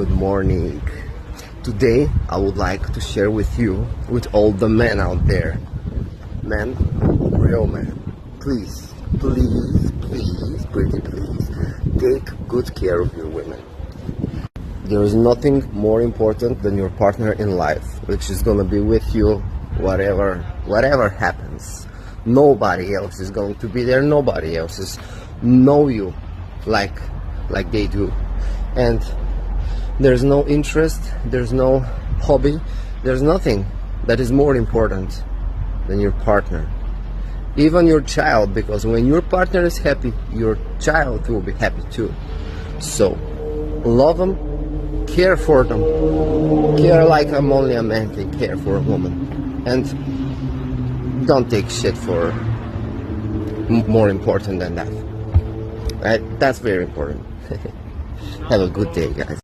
good morning. Today I would like to share with you, with all the men out there, men, real men, please, pretty please, take good care of your women. There is nothing more important than your partner in life, which is gonna be with you whatever happens. Nobody else is going to be there. Nobody else is know you like they do. And there's no interest, there's no hobby, there's nothing that is more important than your partner. Even your child, because when your partner is happy, your child will be happy too. So love them, care for them, care like only a man can care for a woman, and don't take shit for more important than that. Right? That's very important. Have a good day, guys.